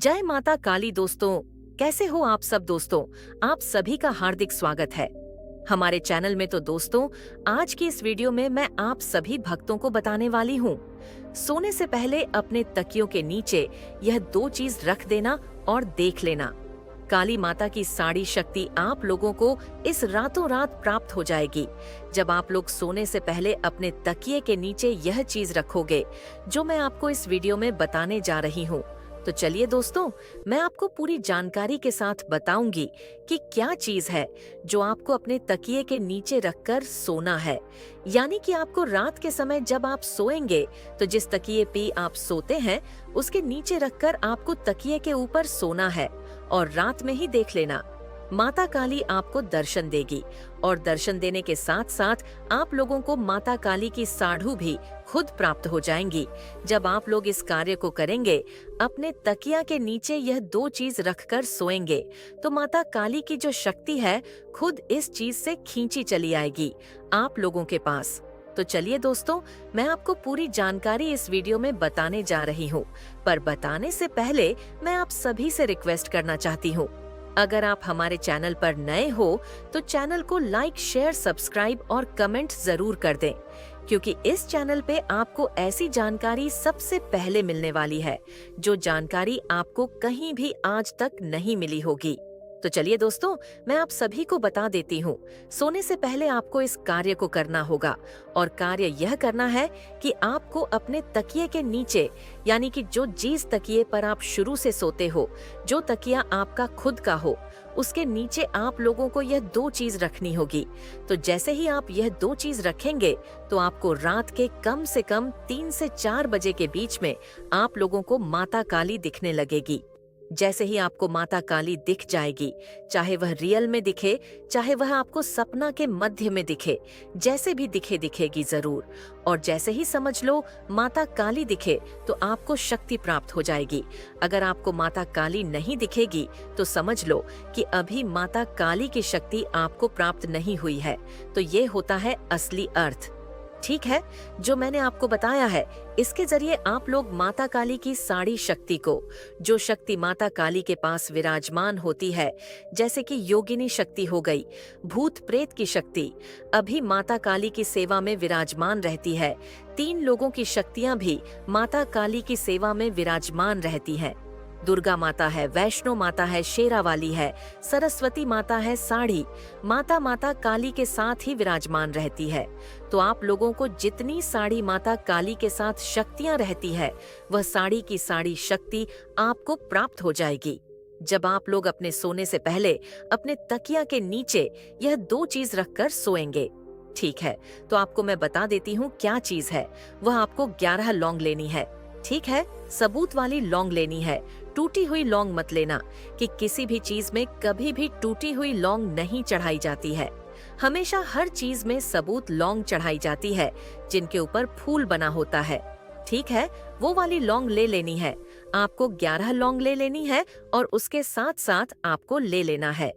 जय माता काली दोस्तों, कैसे हो आप सब दोस्तों। आप सभी का हार्दिक स्वागत है हमारे चैनल में। तो दोस्तों, आज की इस वीडियो में मैं आप सभी भक्तों को बताने वाली हूँ, सोने से पहले अपने तकियों के नीचे यह दो चीज रख देना और देख लेना। काली माता की साड़ी शक्ति आप लोगों को इस रातों रात प्राप्त हो जाएगी जब आप लोग सोने से पहले अपने तकिए के नीचे यह चीज रखोगे जो मैं आपको इस वीडियो में बताने जा रही हूँ। तो चलिए दोस्तों, मैं आपको पूरी जानकारी के साथ बताऊंगी कि क्या चीज है जो आपको अपने तकिए के नीचे रखकर सोना है। यानी कि आपको रात के समय जब आप सोएंगे तो जिस तकिए पे आप सोते हैं उसके नीचे रखकर आपको तकिए के ऊपर सोना है और रात में ही देख लेना। माता काली आपको दर्शन देगी और दर्शन देने के साथ साथ आप लोगों को माता काली की साढ़ू भी खुद प्राप्त हो जाएंगी। जब आप लोग इस कार्य को करेंगे, अपने तकिया के नीचे यह दो चीज रखकर सोएंगे, तो माता काली की जो शक्ति है खुद इस चीज से खींची चली आएगी आप लोगों के पास। तो चलिए दोस्तों, मैं आपको पूरी जानकारी इस वीडियो में बताने जा रही हूँ, पर बताने से पहले मैं आप सभी से रिक्वेस्ट करना चाहती हूँ, अगर आप हमारे चैनल पर नए हो तो चैनल को लाइक, शेयर, सब्सक्राइब और कमेंट जरूर कर दें, क्योंकि इस चैनल पे आपको ऐसी जानकारी सबसे पहले मिलने वाली है जो जानकारी आपको कहीं भी आज तक नहीं मिली होगी। तो चलिए दोस्तों, मैं आप सभी को बता देती हूँ, सोने से पहले आपको इस कार्य को करना होगा और कार्य यह करना है कि आपको अपने तकिए के नीचे, यानी कि जिस तकिए पर आप शुरू से सोते हो, जो तकिया आपका खुद का हो, उसके नीचे आप लोगों को यह दो चीज रखनी होगी। तो जैसे ही आप यह दो चीज रखेंगे तो आपको रात के कम से कम 3 से 4 बजे के बीच में आप लोगों को माता काली दिखने लगेगी। जैसे ही आपको माता काली दिख जाएगी, चाहे वह रियल में दिखे, चाहे वह आपको सपना के मध्य में दिखे, जैसे भी दिखेगी जरूर। और जैसे ही समझ लो माता काली दिखे तो आपको शक्ति प्राप्त हो जाएगी। अगर आपको माता काली नहीं दिखेगी तो समझ लो कि अभी माता काली की शक्ति आपको प्राप्त नहीं हुई है। तो ये होता है असली अर्थ। ठीक है, जो मैंने आपको बताया है, इसके जरिए आप लोग माता काली की साड़ी शक्ति को, जो शक्ति माता काली के पास विराजमान होती है, जैसे कि योगिनी शक्ति हो गई, भूत प्रेत की शक्ति, अभी माता काली की सेवा में विराजमान रहती है। 3 लोगों की शक्तियां भी माता काली की सेवा में विराजमान रहती हैं। दुर्गा माता है, वैष्णो माता है, शेरा वाली है, सरस्वती माता है, साड़ी माता काली के साथ ही विराजमान रहती है। तो आप लोगों को जितनी साड़ी माता काली के साथ शक्तियां रहती है, वह साड़ी की साड़ी शक्ति आपको प्राप्त हो जाएगी जब आप लोग अपने सोने से पहले अपने तकिया के नीचे यह दो चीज रखकर सोएंगे। ठीक है, तो आपको मैं बता देती हूँ क्या चीज है। वह आपको 11 लौंग लेनी है। ठीक है, सबूत वाली लौंग लेनी है, टूटी हुई लौंग मत लेना, कि किसी भी चीज में कभी भी टूटी हुई लौंग नहीं चढ़ाई जाती है। हमेशा हर चीज में सबूत लौंग चढ़ाई जाती है जिनके ऊपर फूल बना होता है। ठीक है, वो वाली लौंग ले लेनी है। आपको 11 लौंग ले लेनी है और उसके साथ साथ आपको ले लेना है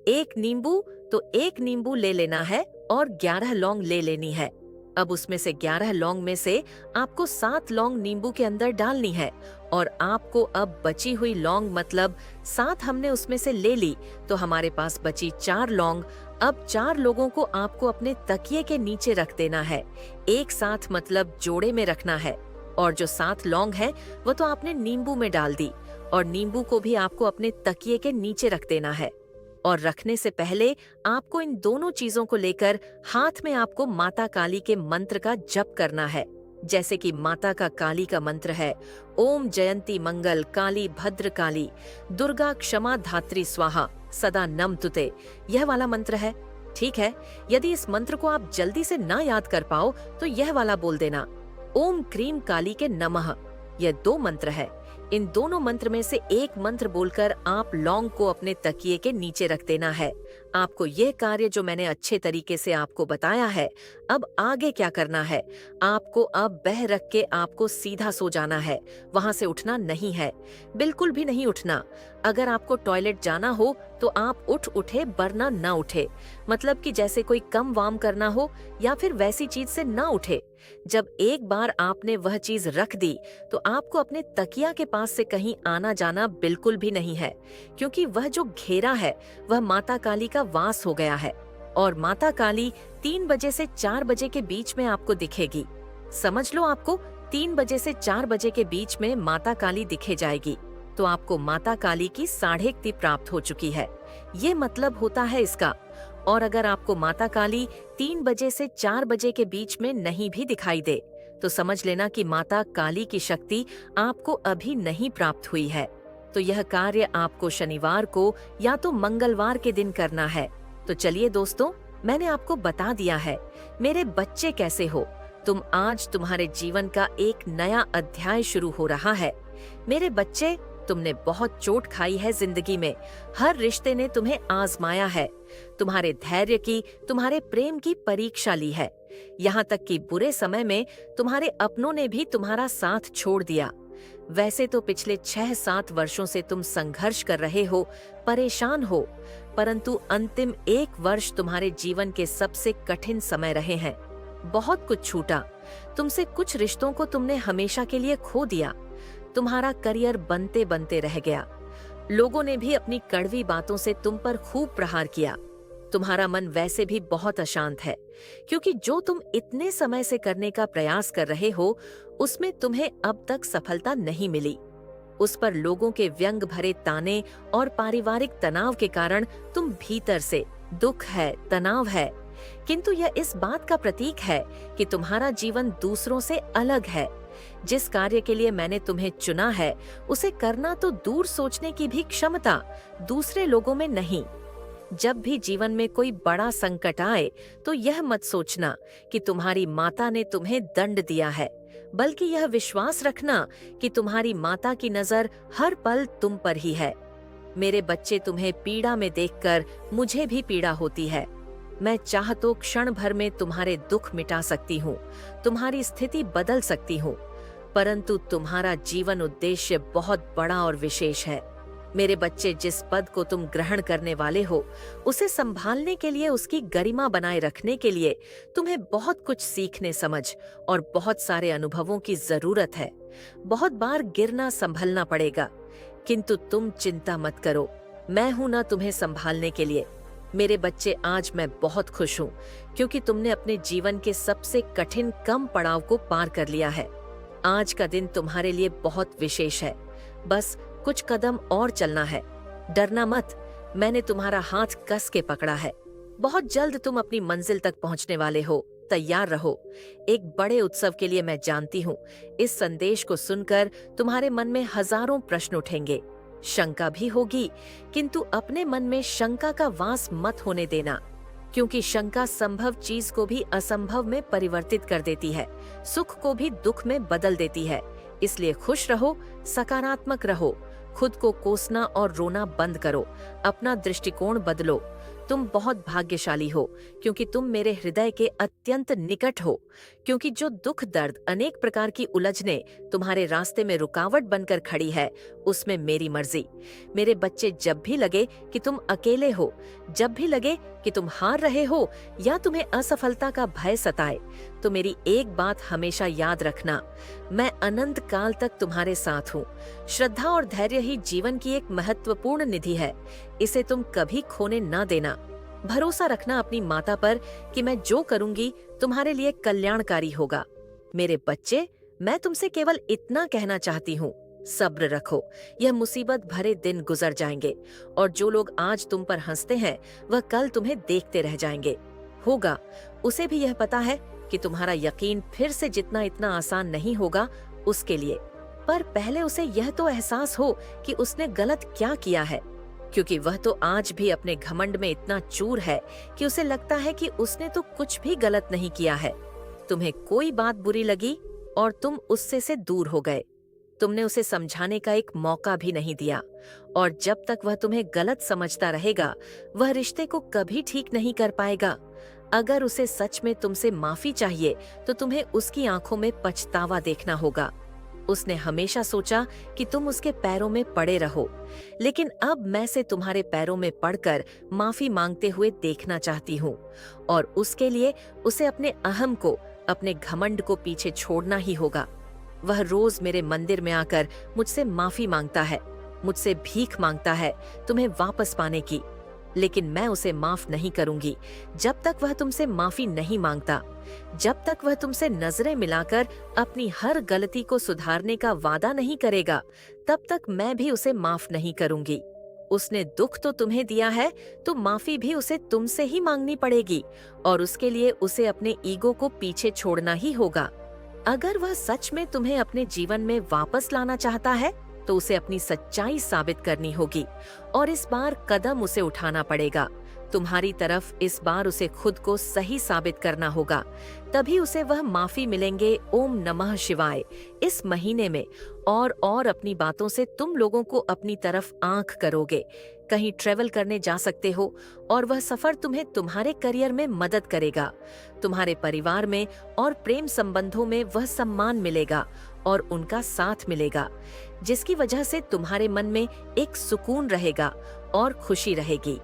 एक नींबू, तो 1 नींबू ले लेना है और 11 लौंग ले लेनी है। अब उसमें से 11 लौंग में से आपको 7 लौंग नींबू के अंदर डालनी है और आपको अब बची हुई लौंग, मतलब 7 हमने उसमें से ले ली, तो हमारे पास बची 4 लौंग। अब 4 लोगों को आपको अपने तकिए के नीचे रख देना है, एक साथ, मतलब जोड़े में रखना है। और जो 7 लौंग है वो तो आपने नींबू में डाल दी और नींबू को भी आपको अपने तकिए के नीचे रख देना है। और रखने से पहले आपको इन दोनों चीजों को लेकर हाथ में आपको माता काली के मंत्र का जप करना है। जैसे कि माता का काली का मंत्र है, ओम जयंती मंगल काली भद्र काली दुर्गा क्षमा धात्री स्वाहा सदा नम तुते, यह वाला मंत्र है। ठीक है, यदि इस मंत्र को आप जल्दी से ना याद कर पाओ तो यह वाला बोल देना, ओम क्रीम काली के नमः। यह 2 मंत्र है। इन दोनों मंत्र में से एक मंत्र बोलकर आप लौंग को अपने तकिए के नीचे रख देना है। आपको यह कार्य जो मैंने अच्छे तरीके से आपको बताया है, अब आगे क्या करना है? आपको अब बह रख के आपको सीधा सो जाना है, वहां से उठना नहीं है, बिल्कुल भी नहीं उठना। अगर आपको टॉयलेट जाना हो तो आप उठे वरना ना उठे, मतलब कि जैसे कोई कम वाम करना हो या फिर वैसी चीज से ना उठे। जब एक बार आपने वह चीज रख दी तो आपको अपने तकिया के पास से कहीं आना जाना बिल्कुल भी नहीं है, क्योंकि वह जो घेरा है वह माता काली का वास हो गया है। और माता काली 3 बजे से 4 बजे के बीच में आपको दिखेगी। समझ लो, आपको 3 बजे से 4 बजे के बीच में माता काली दिखे जाएगी, तो आपको माता काली की 1.5 प्राप्त हो चुकी है, ये मतलब होता है इसका। और अगर आपको माता काली 3 बजे से 4 बजे के बीच में नहीं भी दिखाई दे, तो समझ लेना कि माता काली की शक्ति आपको अभी नहीं प्राप्त हुई है। तो यह कार्य आपको शनिवार को या तो मंगलवार के दिन करना है। तो चलिए दोस्तों, मैंने आपको बता दिया है। मेरे बच्चे कैसे हो तुम? आज तुम्हारे जीवन का एक नया अध्याय शुरू हो रहा है। मेरे बच्चे, तुमने बहुत चोट खाई है जिंदगी में, हर रिश्ते ने तुम्हें आजमाया है, तुम्हारे धैर्य की, तुम्हारे प्रेम की परीक्षा ली है। यहाँ तक कि बुरे समय में तुम्हारे अपनों ने भी तुम्हारा साथ छोड़ दिया। वैसे तो पिछले 6-7 वर्षों से तुम संघर्ष कर रहे हो, परेशान हो, परंतु अंतिम 1 वर्ष तुम्हारे जीवन के सबसे कठिन समय रहे हैं। बहुत कुछ छूटा, तुमसे कुछ रिश्तों को तुमने हमेशा के लिए खो दिया। तुम्हारा करियर बनते बनते रह गया। लोगों ने भी अपनी कड़वी बातों से तुम पर खूब प्रहार किया। तुम्हारा मन वैसे भी बहुत अशांत है, क्योंकि जो तुम इतने समय से करने का प्रयास कर रहे हो उसमें तुम्हें अब तक सफलता नहीं मिली। उस पर लोगों के व्यंग भरे ताने और पारिवारिक तनाव के कारण तुम भीतर से दुख है, तनाव है। किंतु यह इस बात का प्रतीक है कि तुम्हारा जीवन दूसरों से अलग है। जिस कार्य के लिए मैंने तुम्हें चुना है उसे करना तो दूर सोचने की भी क्षमता दूसरे लोगों में नहीं। जब भी जीवन में कोई बड़ा संकट आए तो यह मत सोचना कि तुम्हारी माता ने तुम्हें दंड दिया है, बल्कि यह विश्वास रखना कि तुम्हारी माता की नजर हर पल तुम पर ही है। मेरे बच्चे, तुम्हें पीड़ा में देखकर मुझे भी पीड़ा होती है। मैं चाह तो क्षण भर में तुम्हारे दुख मिटा सकती हूँ, तुम्हारी स्थिति बदल सकती हूँ, परंतु तुम्हारा जीवन उद्देश्य बहुत बड़ा और विशेष है। मेरे बच्चे, जिस पद को तुम ग्रहण करने वाले हो उसे संभालने के लिए, उसकी गरिमा बनाए रखने के लिए तुम्हें बहुत कुछ सीखने, समझ और बहुत सारे अनुभवों की जरूरत है। बहुत बार गिरना संभलना पड़ेगा, किंतु तुम चिंता मत करो, मैं हूं ना तुम्हें संभालने के लिए। मेरे बच्चे, आज मैं बहुत खुश हूँ, क्योंकि तुमने अपने जीवन के सबसे कठिन कम पड़ाव को पार कर लिया है। आज का दिन तुम्हारे लिए बहुत विशेष है। बस कुछ कदम और चलना है। डरना मत, मैंने तुम्हारा हाथ कस के पकड़ा है। बहुत जल्द तुम अपनी मंजिल तक पहुंचने वाले हो, तैयार रहो। एक बड़े उत्सव के लिए मैं जानती हूँ। इस संदेश को सुनकर तुम्हारे मन में हजारों प्रश्न उठेंगे, शंका भी होगी, किंतु अपने मन में शंका का वास मत होने देना, क्योंकि शंका संभव चीज को भी असंभव में परिवर्तित कर देती है, सुख को भी दुख में बदल देती है। इसलिए खुश रहो, सकारात्मक रहो, खुद को कोसना और रोना बंद करो, अपना दृष्टिकोण बदलो। तुम बहुत भाग्यशाली हो, क्योंकि तुम मेरे हृदय के अत्यंत निकट हो, क्योंकि जो दुख, दर्द, अनेक प्रकार की उलझने तुम्हारे रास्ते में रुकावट बनकर खड़ी है, उसमें मेरी मर्जी। मेरे बच्चे, जब भी लगे कि तुम अकेले हो, जब भी लगे कि तुम हार रहे हो या तुम्हें असफलता का भय सताए, तो मेरी एक बात हमेशा याद रखना, मैं अनंत काल तक तुम्हारे साथ हूँ। श्रद्धा और धैर्य ही जीवन की एक महत्वपूर्ण निधि है, इसे तुम कभी खोने न देना। भरोसा रखना अपनी माता पर कि मैं जो करूंगी तुम्हारे लिए कल्याणकारी होगा। मेरे बच्चे, मैं तुमसे केवल इतना कहना चाहती हूँ, सब्र रखो, यह मुसीबत भरे दिन गुजर जाएंगे, और जो लोग आज तुम पर हंसते हैं वह कल तुम्हें देखते रह जाएंगे। होगा, उसे भी यह पता है कि तुम्हारा यकीन फिर से जितना इतना आसान नहीं होगा उसके लिए, पर पहले उसे यह तो एहसास हो कि उसने गलत क्या किया है, क्योंकि वह तो आज भी अपने घमंड में इतना चूर है कि उसे लगता है कि उसने तो कुछ भी गलत नहीं किया है। तुम्हें कोई बात बुरी लगी और तुम उससे से दूर हो गए। तुमने उसे समझाने का एक मौका भी नहीं दिया, और जब तक वह तुम्हें गलत समझता रहेगा वह रिश्ते को कभी ठीक नहीं कर पाएगा। अगर उसे सच में तुमसे माफी चाहिए तो तुम्हें उसकी आंखों में पछतावा देखना होगा। उसने हमेशा सोचा कि तुम उसके पैरों में पड़े रहो, लेकिन अब मैं से तुम्हारे पैरों में पड़कर माफी मांगते हुए देखना चाहती हूँ। और उसके लिए उसे अपने अहम को, अपने घमंड को पीछे छोड़ना ही होगा। वह रोज मेरे मंदिर में आकर मुझसे माफी मांगता है, मुझसे भीख मांगता है तुम्हें वापस पाने की, लेकिन मैं उसे माफ नहीं करूंगी जब तक वह तुमसे माफी नहीं मांगता। जब तक वह तुमसे नजरें मिलाकर अपनी हर गलती को सुधारने का वादा नहीं करेगा, तब तक मैं भी उसे माफ नहीं करूंगी। उसने दुख तो तुम्हें दिया है, तो माफी भी उसे तुमसे ही मांगनी पड़ेगी, और उसके लिए उसे अपने ईगो को पीछे छोड़ना ही होगा। अगर वह सच में तुम्हें अपने जीवन में वापस लाना चाहता है, तो उसे अपनी सच्चाई साबित करनी होगी, और इस बार कदम उसे उठाना पड़ेगा। तुम्हारी तरफ इस बार उसे खुद को सही साबित करना होगा, तभी उसे वह माफी मिलेंगे। ओम नमः शिवाय। इस महीने में और अपनी बातों से तुम लोगों को अपनी तरफ आंख करोगे। कहीं ट्रेवल करने जा सकते हो, और वह सफर तुम्हें तुम्हारे करियर में मदद करेगा। तुम्हारे परिवार में और प्रेम संबंधों में वह सम्मान मिलेगा और उनका साथ मिलेगा, जिसकी वजह से तुम्हारे मन में एक सुकून रहेगा और खुशी रहेगी,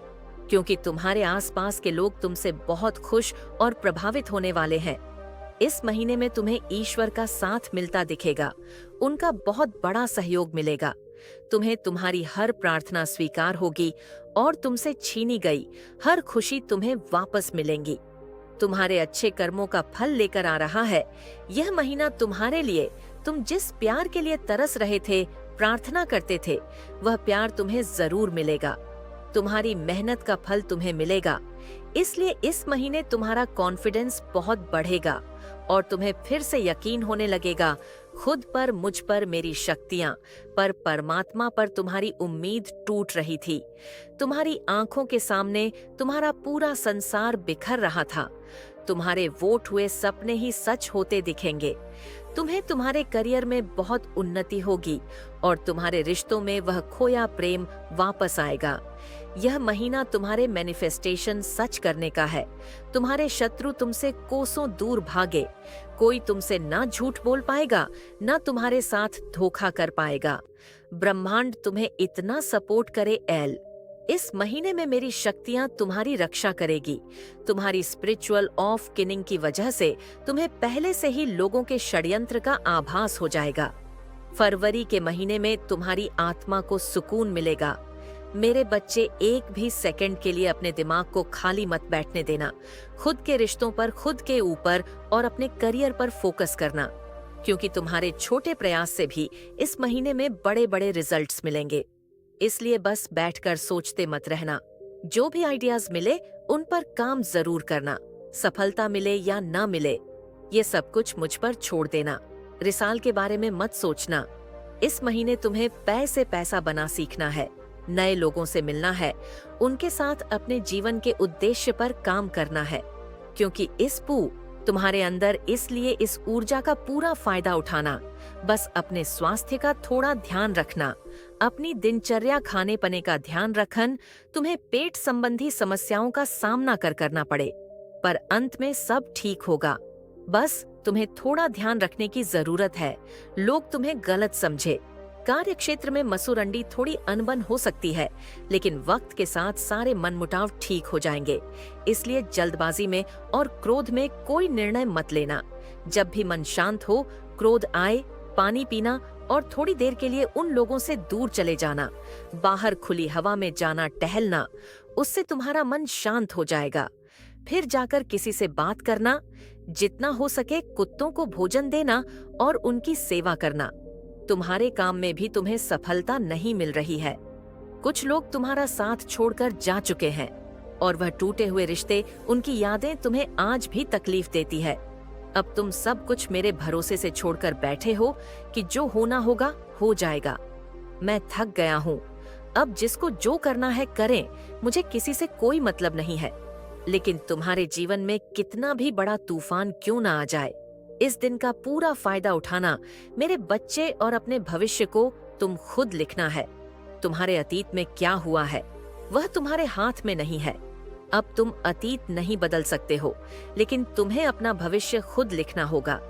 क्योंकि तुम्हारे आसपास के लोग तुमसे बहुत खुश और प्रभावित होने वाले हैं। इस महीने में तुम्हें ईश्वर का साथ मिलता दिखेगा, उनका बहुत बड़ा सहयोग मिलेगा। तुम्हें तुम्हारी हर प्रार्थना स्वीकार होगी और तुमसे छीनी गई हर खुशी तुम्हें वापस मिलेंगी। तुम्हारे अच्छे कर्मों का फल लेकर आ रहा है यह महीना तुम्हारे लिए। तुम जिस प्यार के लिए तरस रहे थे, प्रार्थना करते थे, वह प्यार तुम्हें जरूर मिलेगा। तुम्हारी मेहनत का फल तुम्हें मिलेगा। इसलिए इस महीने तुम्हारा कॉन्फिडेंस बहुत बढ़ेगा और तुम्हें फिर से यकीन होने लगेगा खुद पर, मुझ पर, मेरी शक्तियां पर, परमात्मा पर। तुम्हारी उम्मीद टूट रही थी। तुम्हारी आंखों के सामने तुम्हारा पूरा संसार बिखर रहा था। तुम्हारे वोट हुए सपने ही सच होते दिखेंगे। तुम्हें तुम्हारे करियर में बहुत उन्नति होगी और तुम्हारे रिश्तों में वह खोया प्रेम वापस आएगा। यह महीना तुम्हारे मैनिफेस्टेशन सच करने का है। तुम्हारे शत्रु तुमसे कोसों दूर भागे। कोई तुमसे ना झूठ बोल पाएगा, ना तुम्हारे साथ धोखा कर पाएगा। ब्रह्मांड तुम्हें इतना सपोर्ट करे एल। इस महीने में मेरी शक्तियां तुम्हारी रक्षा करेगी। तुम्हारी स्पिरिचुअल ऑफ किनिंग की वजह से तुम्हें पहले से ही लोगों के षड्यंत्र का आभास हो जाएगा। फरवरी के महीने में तुम्हारी आत्मा को सुकून मिलेगा। मेरे बच्चे, एक भी सेकंड के लिए अपने दिमाग को खाली मत बैठने देना। खुद के रिश्तों पर, खुद के ऊपर और अपने करियर पर फोकस करना, क्योंकि तुम्हारे छोटे प्रयास से भी इस महीने में बड़े बड़े रिजल्ट्स मिलेंगे। इसलिए बस बैठकर सोचते मत रहना। जो भी आइडियाज मिले उन पर काम जरूर करना। सफलता मिले या ना मिले, ये सब कुछ मुझ पर छोड़ देना। रिसाल के बारे में मत सोचना। इस महीने तुम्हें पैसे पैसा बना सीखना है, नए लोगों से मिलना है, उनके साथ अपने जीवन के उद्देश्य पर काम करना है, क्योंकि इस पू तुम्हारे अंदर। इसलिए इस ऊर्जा का पूरा फायदा उठाना। बस अपने स्वास्थ्य का थोड़ा ध्यान रखना। अपनी दिनचर्या, खाने पने का ध्यान रखन। तुम्हें पेट संबंधी समस्याओं का सामना करना पड़े, पर अंत में सब ठीक होगा। बस तुम्हें थोड़ा ध्यान रखने की जरूरत है, लोग तुम्हें गलत समझे। कार्य क्षेत्र में मसूरंडी थोड़ी अनबन हो सकती है, लेकिन वक्त के साथ सारे मनमुटाव ठीक हो जाएंगे। इसलिए जल्दबाजी में और क्रोध में कोई निर्णय मत लेना। जब भी मन शांत हो, क्रोध आए, पानी पीना और थोड़ी देर के लिए उन लोगों से दूर चले जाना। बाहर खुली हवा में जाना, टहलना, उससे तुम्हारा मन शांत हो जाएगा। फिर जाकर किसी से बात करना। जितना हो सके कुत्तों को भोजन देना और उनकी सेवा करना। तुम्हारे काम में भी तुम्हें सफलता नहीं मिल रही है। कुछ लोग तुम्हारा साथ छोड़कर जा चुके हैं और वह टूटे हुए रिश्ते, उनकी यादें तुम्हें आज भी तकलीफ देती है। अब तुम सब कुछ मेरे भरोसे से छोड़कर बैठे हो कि जो होना होगा हो जाएगा। मैं थक गया हूँ। अब जिसको जो करना है करें, मुझे किसी से कोई मतलब नहीं है। लेकिन तुम्हारे जीवन में कितना भी बड़ा तूफान क्यों ना आ जाए, इस दिन का पूरा फायदा उठाना। मेरे बच्चे, और अपने भविष्य को तुम खुद लिखना है। तुम्हारे अतीत में क्या हुआ है वह तुम्हारे हाथ में नहीं है। अब तुम अतीत नहीं बदल सकते हो, लेकिन तुम्हें अपना भविष्य खुद लिखना होगा।